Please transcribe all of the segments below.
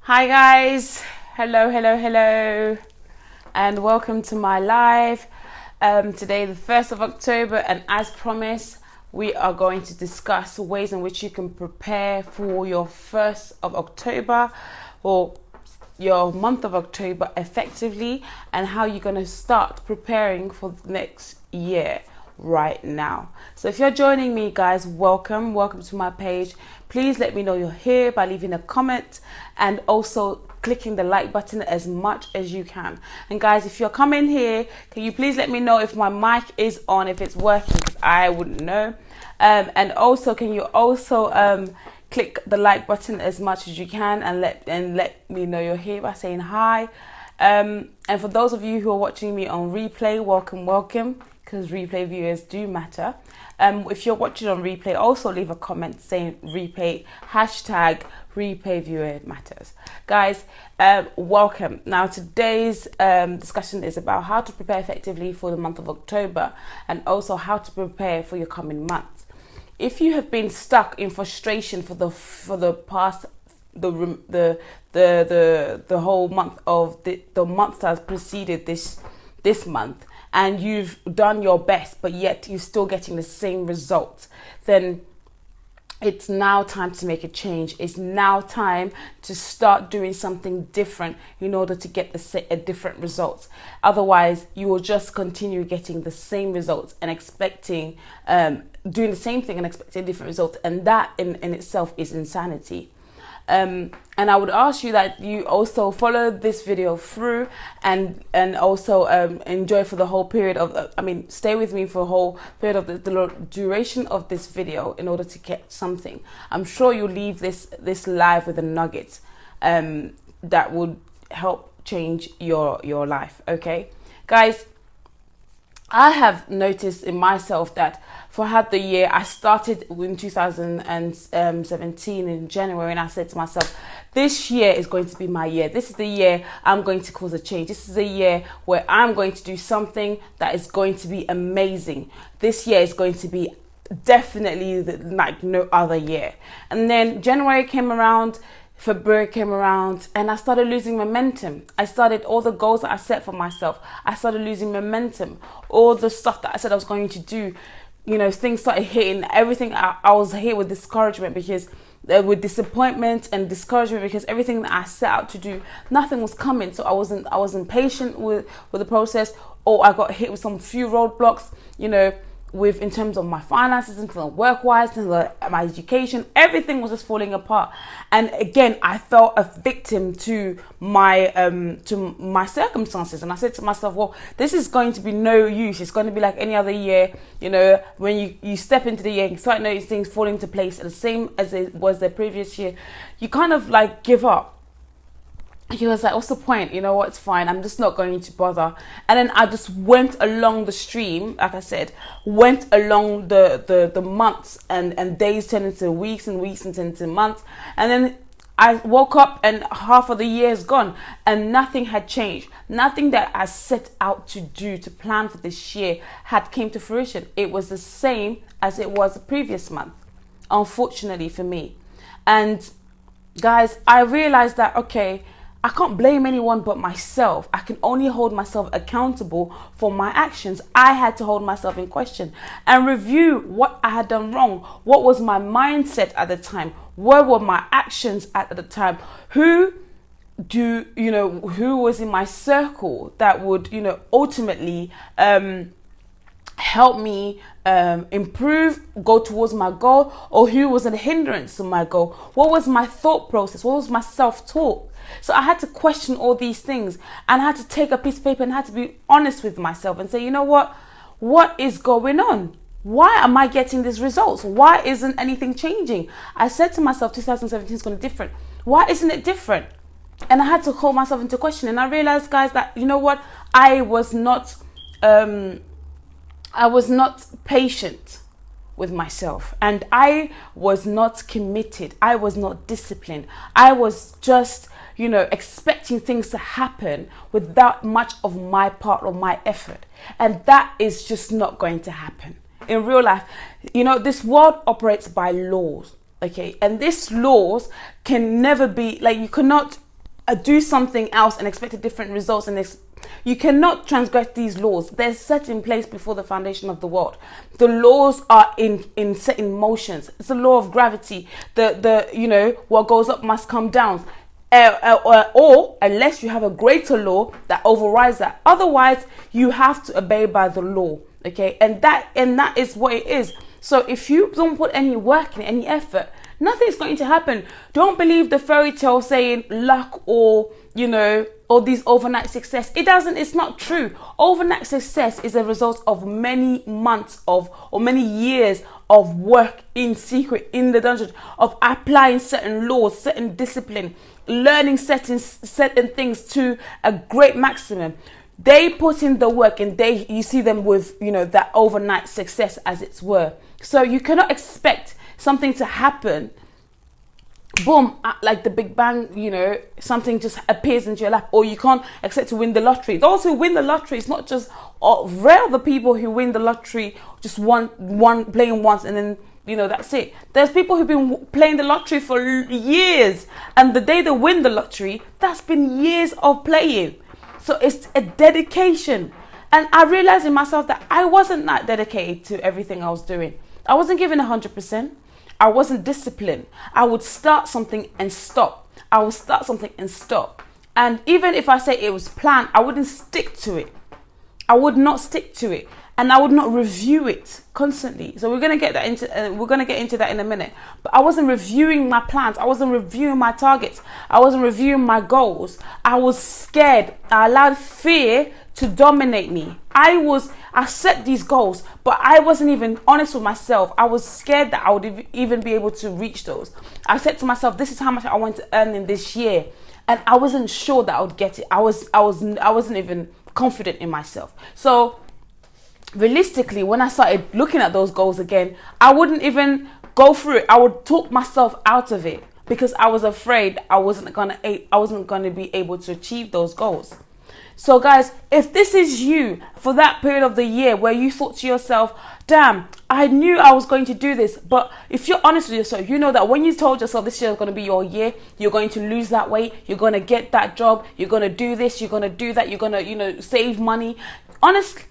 Hi guys, hello, and welcome to my live. Today, the 1st of October, and as promised, we are going to discuss ways in which you can prepare for your 1st of October or your month of October effectively, and how you're going to start preparing for the next year right now. So if you're joining me, guys, welcome to my page. Please let me know you're here by leaving a comment and also clicking the like button as much as you can. And guys, if you're coming here, can you please let me know if my mic is on, if it's working, because I wouldn't know. And also, can you also click the like button as much as you can and let me know you're here by saying hi. And for those of you who are watching me on replay, welcome, because replay viewers do matter. If you're watching on replay, also leave a comment saying replay, hashtag replay viewer matters. Guys, welcome. Now today's discussion is about how to prepare effectively for the month of October, and also how to prepare for your coming months. If you have been stuck in frustration for the past the whole month of the month that has preceded this month, and you've done your best but yet you're still getting the same results, then it's now time to make a change. It's now time to start doing something different in order to get a different results. Otherwise, you will just continue getting the same results and expecting doing the same thing and expecting different results, and that in itself is insanity. And I would ask you that you also follow this video through and also enjoy for the whole period of stay with me for the whole period of the duration of this video in order to get something. I'm sure you'll leave this live with a nugget that would help change your life. Okay, guys, I have noticed in myself that throughout the year, I started in 2017 in January, and I said to myself, this year is going to be my year. This is the year I'm going to cause a change. This is the year where I'm going to do something that is going to be amazing. This year is going to be definitely like no other year. And then January came around, February came around, and I started losing momentum. I started all the goals that I set for myself. I started losing momentum. All the stuff that I said I was going to do, things started hitting. Everything I was hit with discouragement, because with disappointment and discouragement, because everything that I set out to do, nothing was coming. So I was impatient with the process, or I got hit with some few roadblocks, in terms of my finances, in terms of work-wise, in terms of my education. Everything was just falling apart. And again, I felt a victim to my circumstances. And I said to myself, well, this is going to be no use. It's going to be like any other year. When you step into the year, you start noticing things fall into place the same as it was the previous year. You kind of like give up. He was like, what's the point? You know what, it's fine. I'm just not going to bother. And then I just went along the stream, like I said, went along the months and days turned into weeks and weeks and turned into months. And then I woke up and half of the year is gone and nothing had changed. Nothing that I set out to do, to plan for this year, had came to fruition. It was the same as it was the previous month, unfortunately for me. And guys, I realized that, okay, I can't blame anyone but myself. I can only hold myself accountable for my actions. I had to hold myself in question and review what I had done wrong. What was my mindset at the time? Where were my actions at the time? Who was in my circle that would, ultimately help me improve, go towards my goal, or who was a hindrance to my goal? What was my thought process? What was my self-talk? So I had to question all these things, and I had to take a piece of paper and I had to be honest with myself and say, you know what is going on? Why am I getting these results? Why isn't anything changing? I said to myself, 2017 is going to be different. Why isn't it different? And I had to call myself into question, and I realized, guys, that I was not patient with myself, and I was not committed. I was not disciplined. I was just expecting things to happen without much of my part or my effort, and that is just not going to happen in real life. This world operates by laws, okay, and these laws can never be, like, you cannot do something else and expect a different results, and you cannot transgress these laws. They're set in place before the foundation of the world. The laws are in set in motions. It's the law of gravity. The what goes up must come down. Or unless you have a greater law that overrides that. Otherwise, you have to obey by the law. Okay, and that is what it is. So if you don't put any work in, any effort, nothing's going to happen. Don't believe the fairy tale saying luck or or these overnight success. It's not true. Overnight success is a result of many months or many years of work in secret, in the dungeon, of applying certain laws, certain discipline, learning certain things to a great maximum. They put in the work, and you see them with that overnight success, as it were. So you cannot expect something to happen, boom, like the Big Bang, something just appears into your lap. Or you can't expect to win the lottery. Those who win the lottery, it's not just rare the people who win the lottery just one playing once and then that's it. There's people who've been playing the lottery for years, and the day they win the lottery, that's been years of playing. So it's a dedication. And I realized in myself that I wasn't that dedicated to everything I was doing. I wasn't giving 100%. I wasn't disciplined. I would start something and stop. And even if I say it was planned, I wouldn't stick to it. I would not stick to it. And I would not review it constantly. So we're gonna get into that in a minute. But I wasn't reviewing my plans. I wasn't reviewing my targets. I wasn't reviewing my goals. I was scared. I allowed fear to dominate me. I set these goals, but I wasn't even honest with myself. I was scared that I would even be able to reach those. I said to myself, this is how much I want to earn in this year. And I wasn't sure that I would get it. I wasn't even confident in myself. So realistically, when I started looking at those goals again, I wouldn't even go through it. I would talk myself out of it because I was afraid I wasn't gonna be able to achieve those goals. So guys, if this is you for that period of the year where you thought to yourself, damn, I knew I was going to do this, but if you're honest with yourself, you know that when you told yourself this year is going to be your year, you're going to lose that weight, you're going to get that job, you're going to do this, you're going to do that, you're going to save money.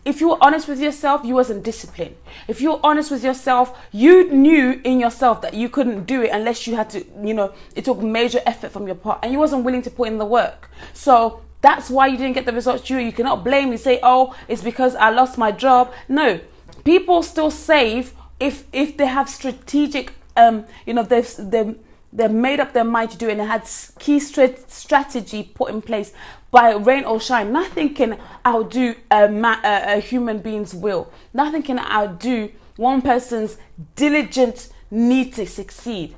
If you were honest with yourself, you wasn't disciplined. If you were honest with yourself, you knew in yourself that you couldn't do it unless you had to, it took major effort from your part, and you wasn't willing to put in the work. So that's why you didn't get the results you cannot blame me, say, oh, it's because I lost my job. No, people still save if they have strategic, they've made up their mind to do it and they had key strategy put in place. By rain or shine, nothing can outdo a human being's will. Nothing can outdo one person's diligent need to succeed.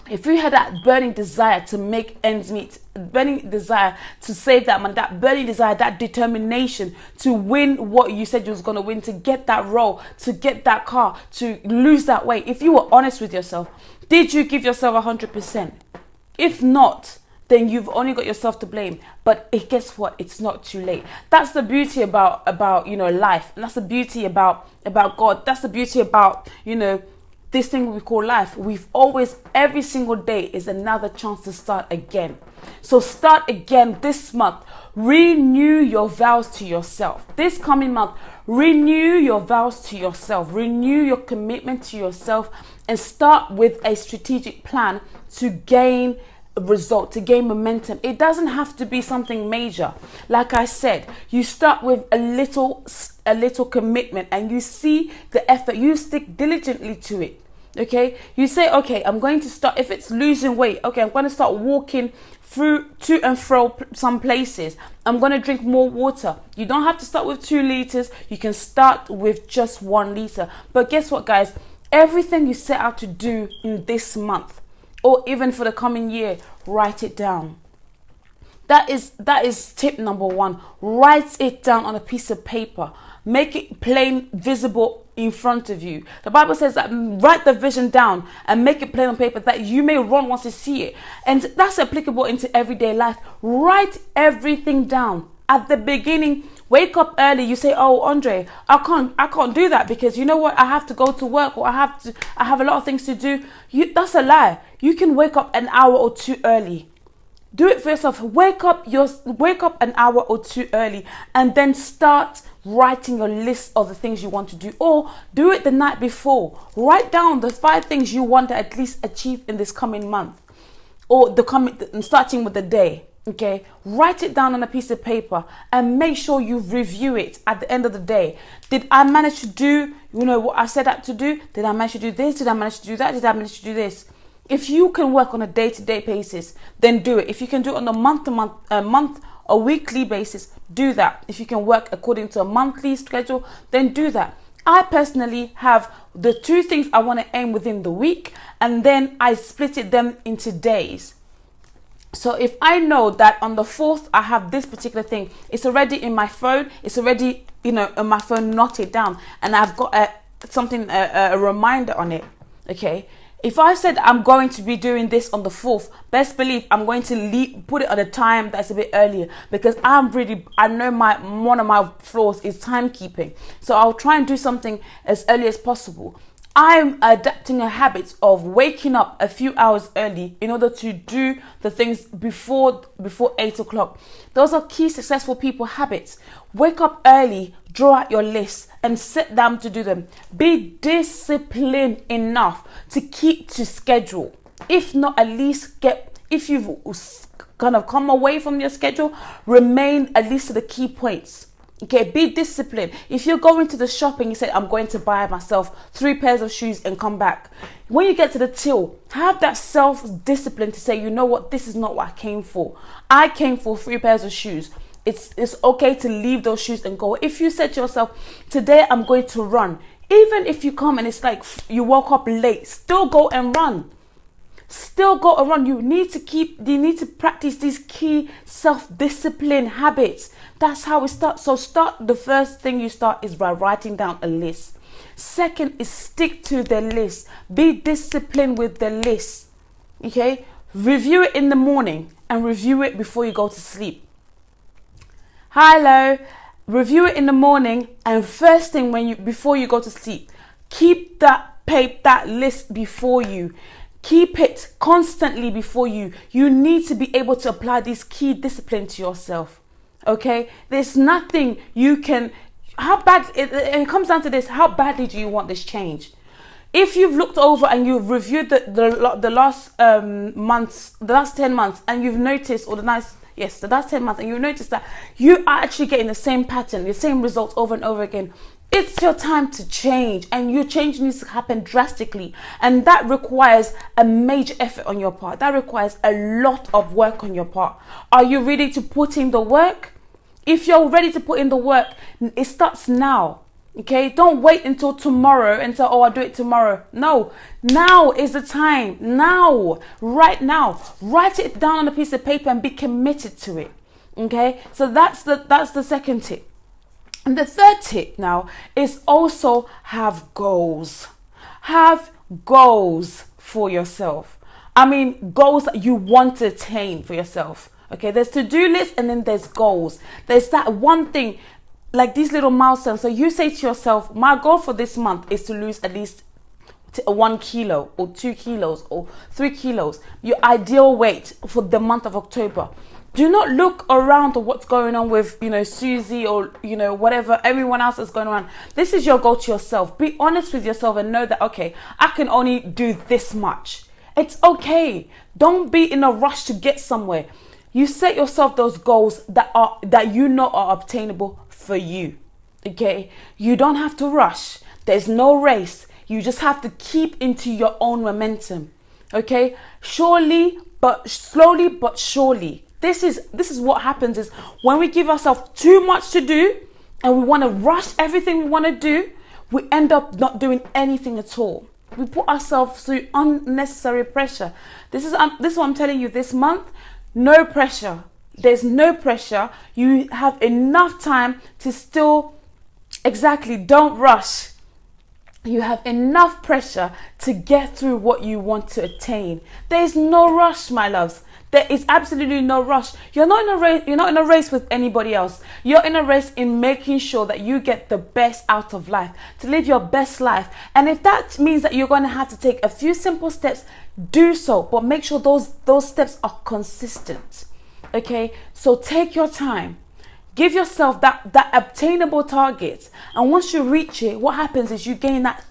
If you had that burning desire to make ends meet, burning desire to save that money, that burning desire, that determination to win what you said you was going to win, to get that role, to get that car, to lose that weight, if you were honest with yourself, did you give yourself 100%? If not, then you've only got yourself to blame. But guess what? It's not too late. That's the beauty about life. And that's the beauty about God. That's the beauty about, this thing we call life. Every single day is another chance to start again. So start again this month. Renew your vows to yourself. This coming month, renew your vows to yourself. Renew your commitment to yourself and start with a strategic plan to gain result, to gain momentum. It doesn't have to be something major. Like I said, you start with a little commitment and you see the effort, you stick diligently to it. Okay, you say, okay, I'm going to start, if it's losing weight, okay, I'm going to start walking through to and fro some places. I'm going to drink more water. You don't have to start with 2 liters. You can start with just 1 liter. But guess what, guys? Everything you set out to do in this month, or even for the coming year, write it down. That is tip number 1. Write it down on a piece of paper. Make it plain, visible in front of you. The Bible says that write the vision down and make it plain on paper that you may run once you see it. And that's applicable into everyday life. Write everything down. At the beginning, wake up early. You say, oh, Andre, I can't do that because you know what? I have to go to work, or I have a lot of things to do. That's a lie. You can wake up an hour or 2 early. Do it for yourself. Wake up an hour or two early and then start writing your list of the things you want to do, or do it the night before. Write down the 5 things you want to at least achieve in this coming month, or starting with the day. Okay, write it down on a piece of paper and make sure you review it at the end of the day. Did I manage to do, what I set out to do? Did I manage to do this? Did I manage to do that? Did I manage to do this? If you can work on a day-to-day basis, then do it. If you can do it on a month or weekly basis, do that. If you can work according to a monthly schedule, then do that. I personally have the 2 things I want to aim within the week, and then I split them into days. So if I know that on the 4th I have this particular thing, it's already in my phone, it's already, in my phone noted down, and I've got a reminder on it. Okay. If I said I'm going to be doing this on the 4th, best believe I'm going to put it at a time that's a bit earlier, because I know one of my flaws is timekeeping. So I'll try and do something as early as possible. I'm adapting a habit of waking up a few hours early in order to do the things before 8 o'clock. Those are key successful people habits. Wake up early, draw out your list and sit down to do them. Be disciplined enough to keep to schedule. If not, at least if you've kind of come away from your schedule, remain at least to the key points. Okay, be disciplined. If you're going to the shop and you say, I'm going to buy myself 3 pairs of shoes and come back, when you get to the till, have that self-discipline to say, you know what, this is not what I came for. I came for 3 pairs of shoes. It's okay to leave those shoes and go. If you said to yourself, today I'm going to run, even if you come and it's like you woke up late, still go and run. Still go and run. You need to practice these key self-discipline habits. That's how we start. So the first thing you start is by writing down a list. Second is stick to the list. Be disciplined with the list. Okay? Review it in the morning and review it before you go to sleep. Hello. Review it in the morning and first thing before you go to sleep. Keep that list before you. Keep it constantly before you. You need to be able to apply this key discipline to yourself. Okay? There's nothing you can... it comes down to this. How badly do you want this change? If you've looked over and you've reviewed the last months, the last 10 months, and you've noticed, the last 10 months, and you've noticed that you are actually getting the same pattern, the same results over and over again, it's your time to change, and your change needs to happen drastically, and that requires a major effort on your part. That requires a lot of work on your part. Are you ready to put in the work? If you're ready to put in the work, it starts now. Okay, don't wait until tomorrow and say, I'll do it tomorrow. No, now is the time. Now, right now, write it down on a piece of paper and be committed to it. Okay, so that's the second tip. And the third tip now is also have goals. Have goals for yourself. I mean, goals that you want to attain for yourself. Okay, there's to-do lists and then there's goals. There's that one thing, like these little milestones. So you say to yourself, my goal for this month is to lose at least 1 kilo or 2 kilos or 3 kilos. Your ideal weight for the month of October. Do not look around at what's going on with, Susie or, whatever, everyone else is going on. This is your goal to yourself. Be honest with yourself and know that, okay, I can only do this much. It's okay. Don't be in a rush to get somewhere. You set yourself those goals that you know are obtainable for you. Okay? You don't have to rush. There's no race. You just have to keep into your own momentum. Okay? Slowly but surely. This is what happens is when we give ourselves too much to do and we want to rush everything we want to do, we end up not doing anything at all. We put ourselves through unnecessary pressure. This is what I'm telling you this month. No pressure. There's no pressure. You have enough time to still, don't rush. You have enough pressure to get through what you want to attain. There's no rush, my loves. There is absolutely no rush. You're not in a race. You're not in a race with anybody else. You're in a race in making sure that you get the best out of life, to live your best life. And if that means that you're going to have to take a few simple steps, do so. But make sure those steps are consistent. Okay? So take your time. Give yourself that obtainable target. And once you reach it, what happens is you gain that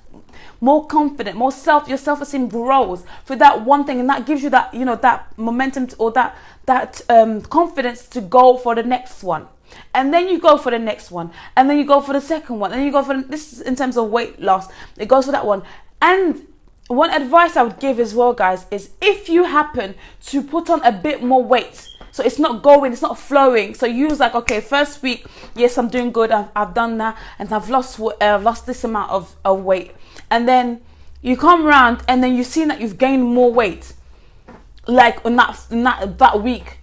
more confident, your self-esteem grows for that one thing, and that gives you that, that momentum or that confidence to go for the next one. And then you go for the next one, and then you go for the second one, and then you go for this is in terms of weight loss. It goes for that one. And one advice I would give as well, guys, is if you happen to put on a bit more weight, so it's not flowing. So you was like, okay, first week, yes, I'm doing good. I've done that, and I've lost this amount of weight. And then you come around, and then you've seen that you've gained more weight, like in that week.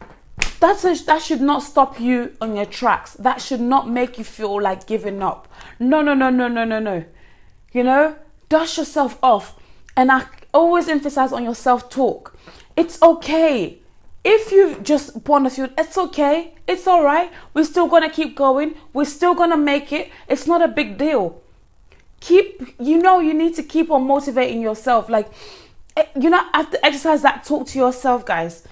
That should not stop you on your tracks. That should not make you feel like giving up. No. Dust yourself off. And I always emphasize on your self-talk. It's okay. If you just want to feel, it's okay. It's all right. We're still going to keep going. We're still going to make it. It's not a big deal. You need to keep on motivating yourself. Like, have to exercise that talk to yourself, guys.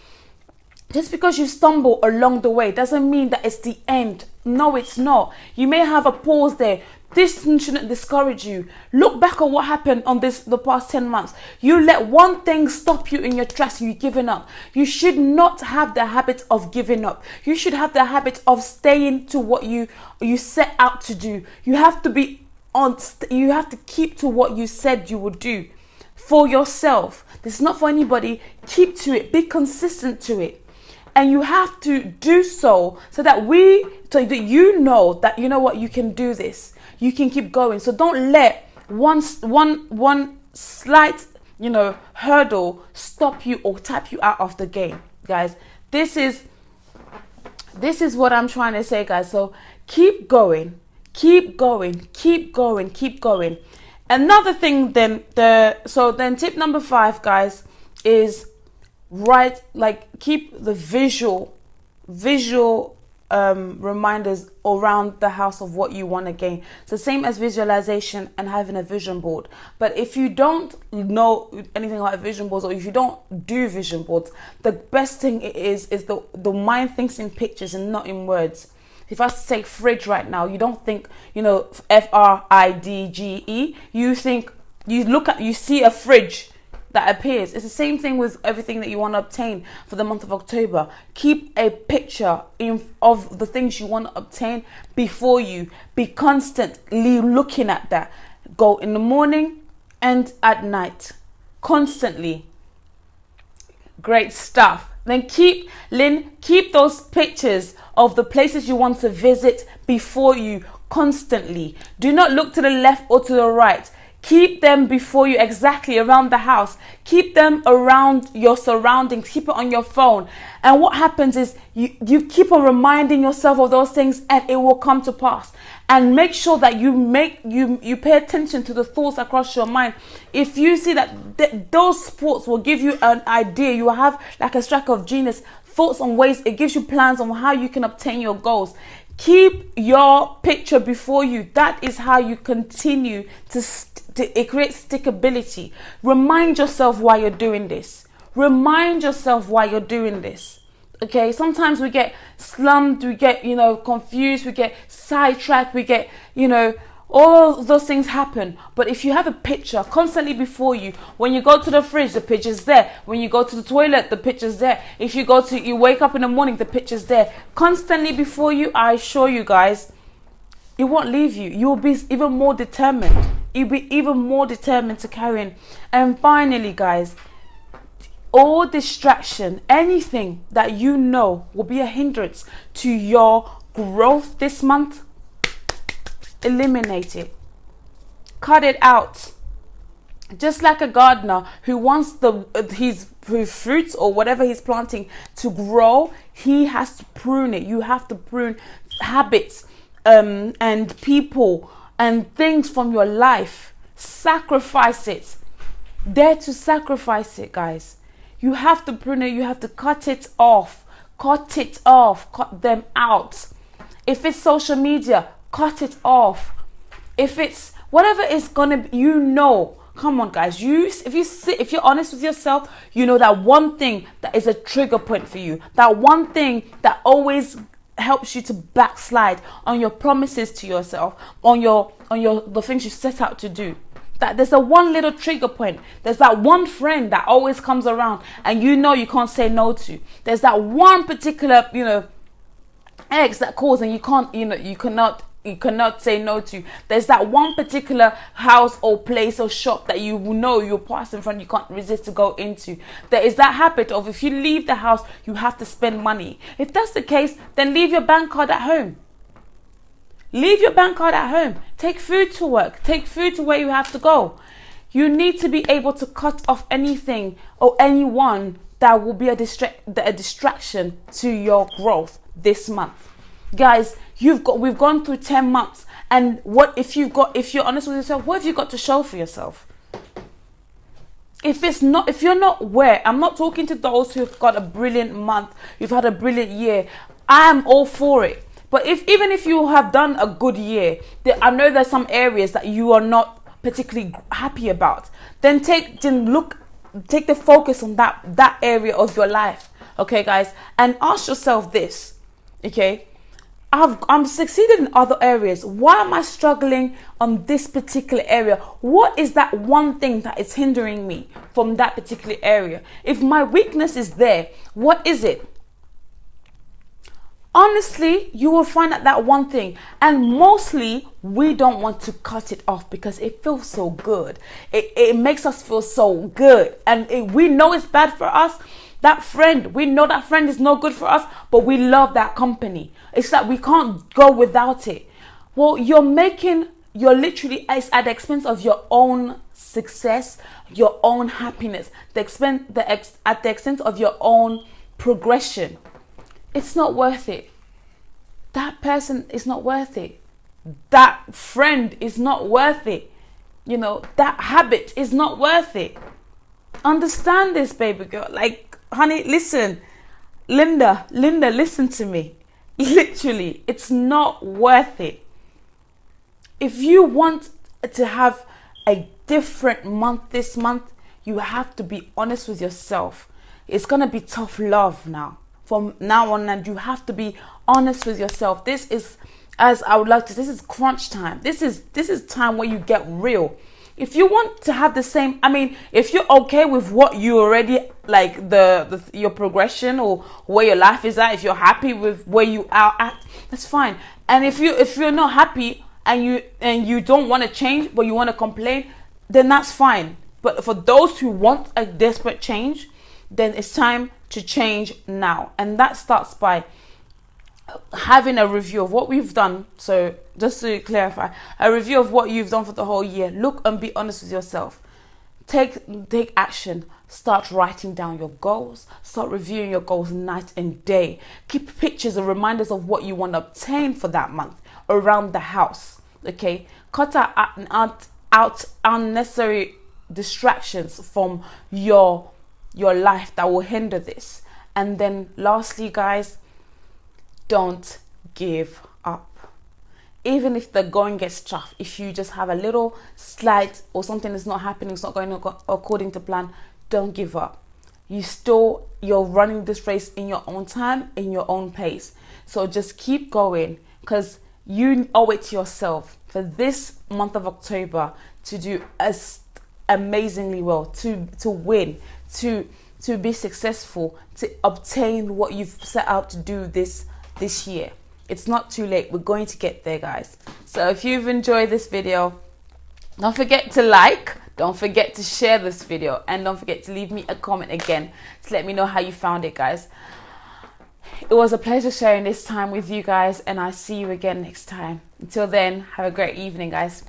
Just because you stumble along the way doesn't mean that it's the end. No, it's not. You may have a pause there. This shouldn't discourage you. Look back at what happened on the past 10 months. You let one thing stop you in your tracks and you're giving up. You should not have the habit of giving up. You should have the habit of staying to what you set out to do. You have to keep to what you said you would do for yourself. This is not for anybody. Keep to it. Be consistent to it. And you have to do so that you know that, you know what, you can do this. You can keep going. So don't let one slight, hurdle stop you or tap you out of the game, guys. This is what I'm trying to say, guys. So keep going. Keep going. Another thing then, tip number 5, guys, is keep the visual reminders around the house of what you want to gain. So same as visualization and having a vision board. But if you don't know anything about vision boards, or if you don't do vision boards, the best thing is the mind thinks in pictures and not in words. If I say fridge right now, you don't think, FRIDGE. You think, you see a fridge that appears. It's the same thing with everything that you want to obtain for the month of October. Keep a picture of the things you want to obtain before you. Be constantly looking at that. Go in the morning and at night. Constantly. Great stuff. Then keep those pictures of the places you want to visit before you constantly. Do not look to the left or to the right. Keep them before you, exactly around the house. Keep them around your surroundings. Keep it on your phone. And what happens is you keep on reminding yourself of those things, and it will come to pass. And make sure that you pay attention to the thoughts across your mind. If you see that those thoughts will give you an idea, you will have like a stroke of genius, thoughts on ways, it gives you plans on how you can obtain your goals. Keep your picture before you. That is how you continue it creates stickability. Remind yourself why you're doing this. Okay, sometimes we get slumped, we get, confused, we get sidetracked, we get, all of those things happen. But if you have a picture constantly before you, when you go to the fridge, the picture's there. When you go to the toilet, the picture's there. If you wake up in the morning, the picture's there. Constantly before you, I assure you guys, it won't leave you. You'll be even more determined. You'll be even more determined to carry on. And finally, guys, all distraction, anything that you know will be a hindrance to your growth this month, eliminate it. Cut it out. Just like a gardener who wants his fruits or whatever he's planting to grow, he has to prune it. You have to prune habits and people and things from your life. Sacrifice it. Dare to sacrifice it, guys. You have to prune it. You have to cut it off. Cut it off. Cut them out. If it's social media, cut it off. If it's whatever it's gonna be, you know. Come on, guys. If you're honest with yourself, you know that one thing that is a trigger point for you. That one thing that always helps you to backslide on your promises to yourself, on the things you set out to do. That there's a one little trigger point. There's that one friend that always comes around and you know you can't say no to. There's that one particular, ex that calls and you cannot say no to. There's that one particular house or place or shop that you know you're passing in front, you can't resist to go into. There is that habit of if you leave the house, you have to spend money. If that's the case, then leave your bank card at home. Leave your bank card at home. Take food to work. Take food to where you have to go. You need to be able to cut off anything or anyone that will be a distraction to your growth this month. Guys, we've gone through 10 months, and if you're honest with yourself, what have you got to show for yourself? If you're not aware, I'm not talking to those who've got a brilliant month, you've had a brilliant year. I am all for it. But even if you have done a good year, I know there's some areas that you are not particularly happy about. Then take the focus on that area of your life, okay, guys, and ask yourself this, okay. I'm succeeded in other areas. Why am I struggling on this particular area? What is that one thing that is hindering me from that particular area? If my weakness is there, what is it? Honestly, you will find out that one thing. And mostly, we don't want to cut it off because it feels so good. It makes us feel so good. And we know it's bad for us. We know that friend is no good for us, but we love that company. It's like we can't go without it. Well, you're literally at the expense of your own success, your own happiness, at the expense of your own progression. It's not worth it. That person is not worth it. That friend is not worth it. That habit is not worth it. Understand this, baby girl. Like, honey, listen. Linda, listen to me. Literally, it's not worth it. If you want to have a different month this month, you have to be honest with yourself. It's going to be tough love now. From now on, and you have to be honest with yourself. This is crunch time. This is time where you get real. If you want to have the same, if you're okay with what you already like, your progression or where your life is at, if you're happy with where you are at, that's fine. And if you're not happy and you don't want to change but you want to complain, then that's fine. But for those who want a desperate change, then it's time to change now. And that starts by having a review of what we've done. So just to clarify, a review of what you've done for the whole year. Look and be honest with yourself. Take action. Start writing down your goals. Start reviewing your goals night and day. Keep pictures and reminders of what you want to obtain for that month around the house. Okay? Cut out unnecessary distractions from your life that will hinder this. And then lastly, guys, don't give up. Even if the going gets tough, if you just have a little slight or something is not happening, it's not going according to plan, don't give up. You're running this race in your own time, in your own pace. So just keep going, because you owe it to yourself for this month of October to do amazingly well, to win, to be successful, to obtain what you've set out to do this year. It's not too late. We're going to get there, guys. So if you've enjoyed this video, don't forget to like, don't forget to share this video, and don't forget to leave me a comment again to let me know how you found it, guys. It was a pleasure sharing this time with you guys, and I'll see you again next time. Until then, have a great evening, guys.